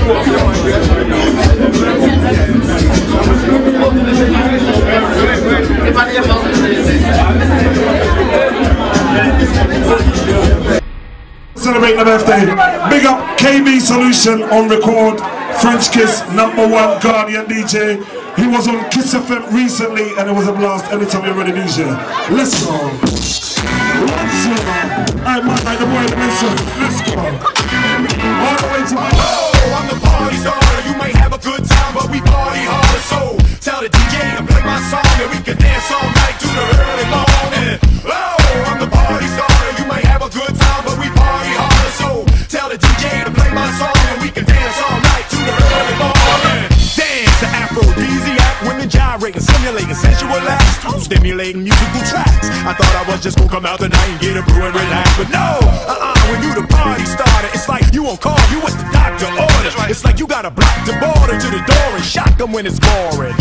Celebrate the birthday. Big up KB Solution on record. French Kiss, #1 Ghanaian DJ. He was on Kiss FM recently and it was a blast anytime you're ready DJ. Let's go. Let's go. Alright, man, like the boy, listen. Let's go. All the way to my... Oh, I'm the party starter. You might have a good time, but we party hard. So tell the DJ to play my song and we can dance all night to the early morning. Oh, I'm the party starter. You might have a good time, but we party hard. So tell the DJ to play my song and we can dance all night to the early morning. Dance to aphrodisiac, women gyrating, simulating sensual acts, stimulating musical tracks. I thought I was just gonna come out tonight and get a brew and relax, but no, when you the party starter, it's like you won't call, you what the doctor ordered. It's like you gotta block the border to the door and shock them when it's boring.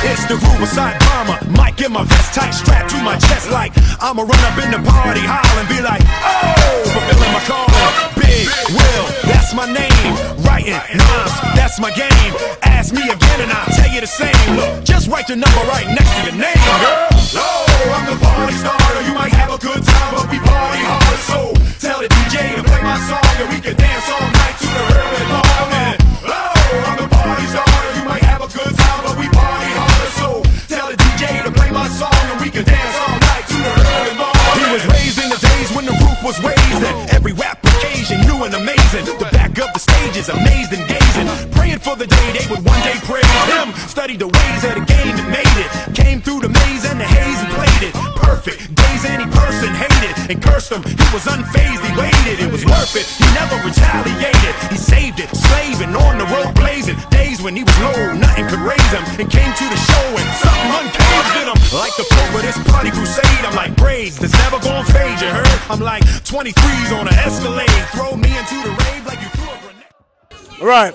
It's the groove side drama, mic in my vest tight, strapped to my chest like I'ma run up in the party hall and be like, oh, fulfilling my calling. Big Will, that's my name. Writing rhymes, that's my game. Ask me again and I'll tell you the same. Look, just write your number right next to your name, girl. Oh, I'm the party starter. You might have a good time, but we party hard. So tell the DJ to play my song and we can dance all night to the early morning. Oh, I'm the party starter. You might have a good time, but we party hard. So tell the DJ to play my song and we can dance all night to the early morning. He was raised in the days when the roof was raised and every rap occasion new and amazing. The back of the stage is amazed and gazing, praying for the day they would one day praise him. Studied the ways of the game and made it. Came through the maze and the haze and played it. Perfect days any person hated and cursed him. He was unfazed, he waited. It was worth it. He never retaliated. He saved it, slaving on the road blazing. Days when he was low, nothing could raise him. And came to the show and something uncaged in him. Like the Pope of this party crusade, I'm like braids that's never gonna fade. You heard? I'm like 23s on an Escalade. Throw me into the rave like you threw a grenade. Right,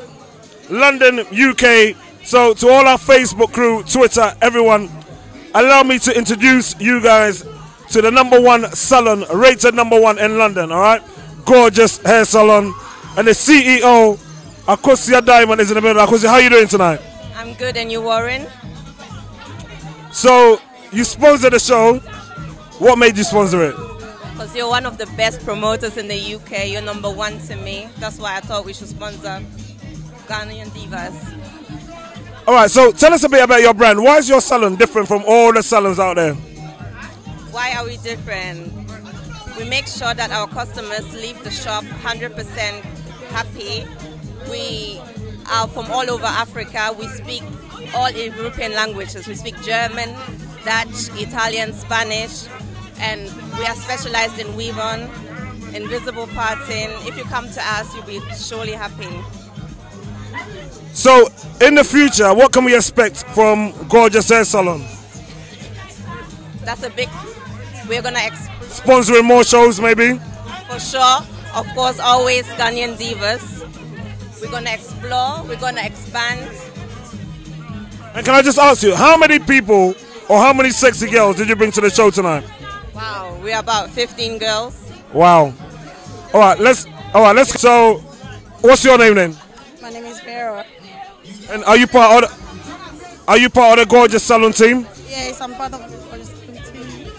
London, UK. So to all our Facebook crew, Twitter, everyone, allow me to introduce you guys to the #1 salon, rated #1 in London, all right? Gorgeous hair salon. And the CEO, Akosia Diamond, is in the middle. Akosia, how you doing tonight? I'm good, and you, Warren? So, you sponsored the show. What made you sponsor it? Because you're one of the best promoters in the UK. You're #1 to me. That's why I thought we should sponsor Ghanaian Divas. All right, so tell us a bit about your brand. Why is your salon different from all the salons out there? Why are we different? We make sure that our customers leave the shop 100% happy. We are from all over Africa. We speak all European languages. We speak German, Dutch, Italian, Spanish, and we are specialized in weave-on, invisible parting. If you come to us, you'll be surely happy. So, in the future, what can we expect from Gorgeous Hair Salon? That's a big... We're going to... Sponsoring more shows, maybe? For sure. Of course, always Ghanaian Divas. We're going to explore. We're going to expand. And can I just ask you, how many people or how many sexy girls did you bring to the show tonight? Wow, we're about 15 girls. Wow. All right, let's... So, what's your name then? My name is Vera. And are you part of the Gorgeous Salon team? Yes, I'm part of the Gorgeous Salon team.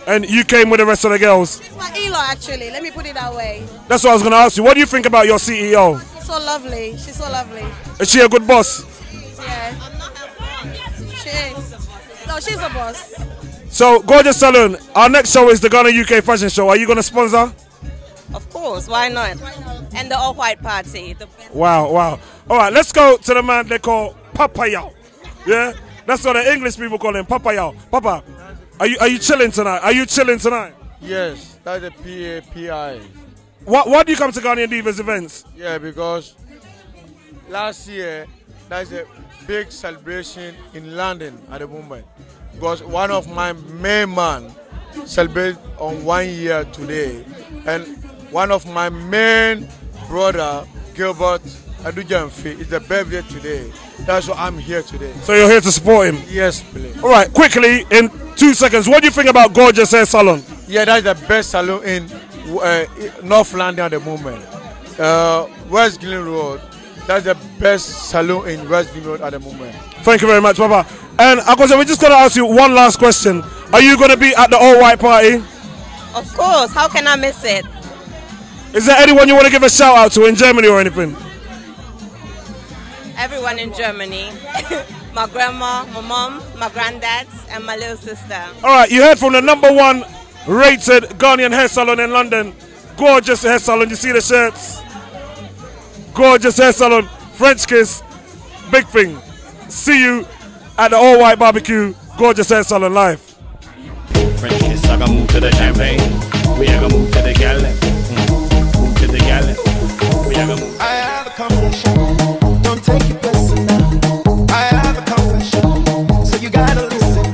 And you came with the rest of the girls? It's my ELO actually, let me put it that way. That's what I was going to ask you. What do you think about your CEO? So lovely, she's so lovely. Is she a good boss? Yeah. She is. No, she's a boss. So, Gorgeous Salon, our next show is the Ghana UK Fashion Show. Are you going to sponsor? Of course, why not? And the all-white party. Wow, wow. All right, let's go to the man they call Papa Yao. Yeah? That's what the English people call him, Papa Yao. Papa, are you chilling tonight? Are you chilling tonight? Yes, that's the PAPI. Why do you come to Ghanaian Divas events? Yeah, because last year, that's a big celebration in London at the moment. Because one of my main man celebrated on 1 year today. And one of my main brother, Gilbert Adujamfi, is the birthday today. That's why I'm here today. So you're here to support him? Yes, please. All right, quickly, in 2 seconds, what do you think about Gorgeous Hair Salon? Yeah, that's the best salon in North London at the moment. West Green Road. That's the best salon in West Green Road at the moment. Thank you very much, Papa. And Akosa, we're just going to ask you one last question. Are you going to be at the all-white party? Of course, how can I miss it? Is there anyone you want to give a shout out to in Germany or anything? Everyone in Germany. My grandma, my mom, my granddad, and my little sister. Alright, you heard from the #1 rated Ghanaian hair salon in London. Gorgeous hair salon, you see the shirts? Gorgeous hair salon, French kiss, big thing. See you at the all-white barbecue, gorgeous hair salon live. French kiss, I gotta move to the champagne. We are gonna move to the gallon. Move to the gallon. We are gonna move. I have a confession, don't take it personal. I have a confession, so you gotta listen.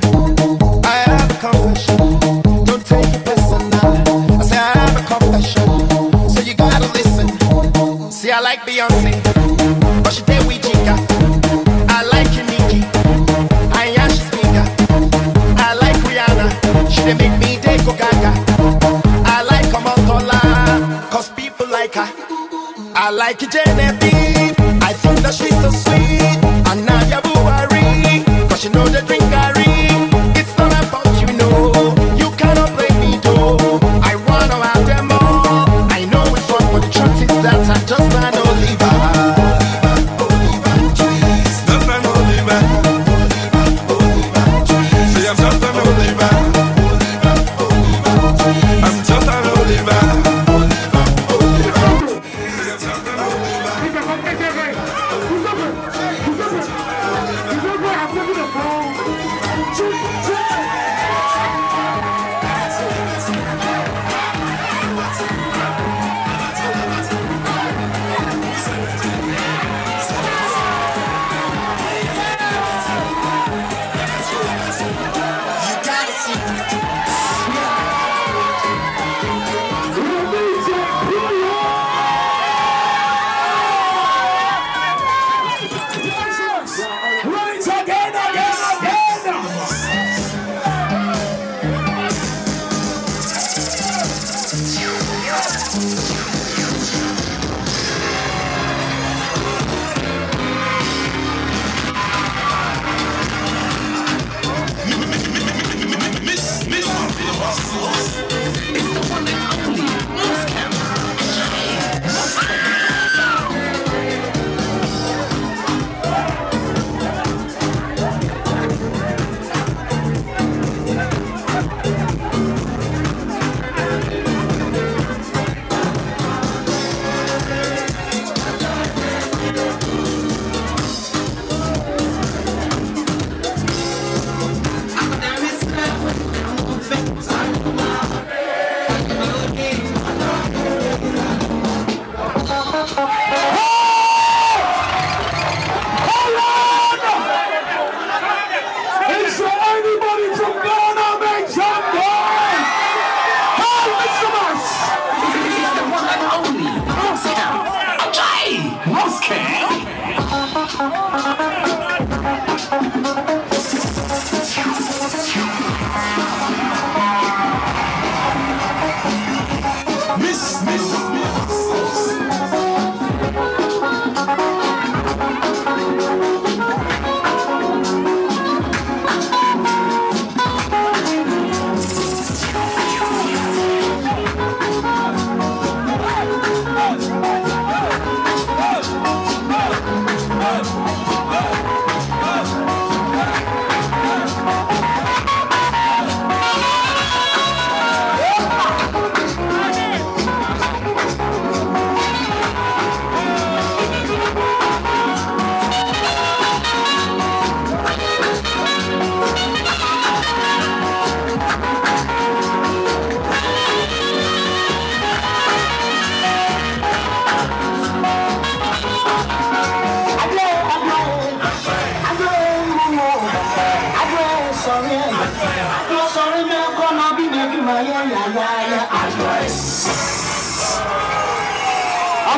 I have a confession, don't take it personal. I say I have a confession, so you gotta listen. See, I like Beyonce, but she did we chica. I like Nicki, I am she's bigger. I like Rihanna, she did make me go gaga. I like Omontola, cause people like her. I like Genevieve, I think that she's so sweet. And Nadia Buhari, cause she know the drink Gary. It's not about you know, you cannot play me though. I wanna have them all, I know it's wrong, but the truth is that I'm just an Oliver. Oliver trees, not an Oliver. Oliver trees, say I'm just an Oliver. I'm just an Oliver.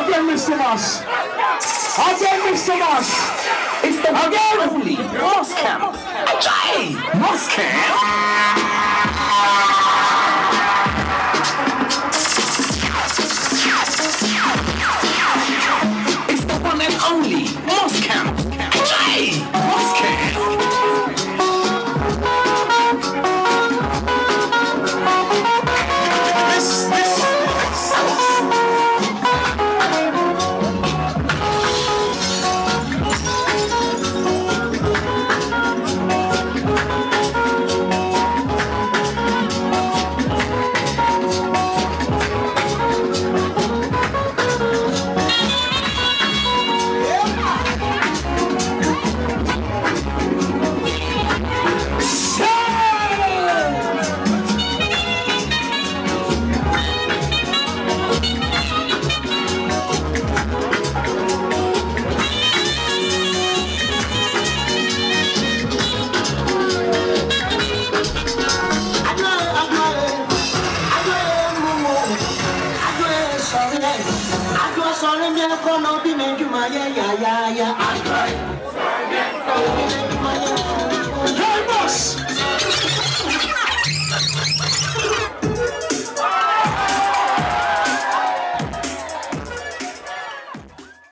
Again, Mr. Moss. Again, Mr. Moss. It's the only Moss Camp. Moss Camp. no be make you my yeah.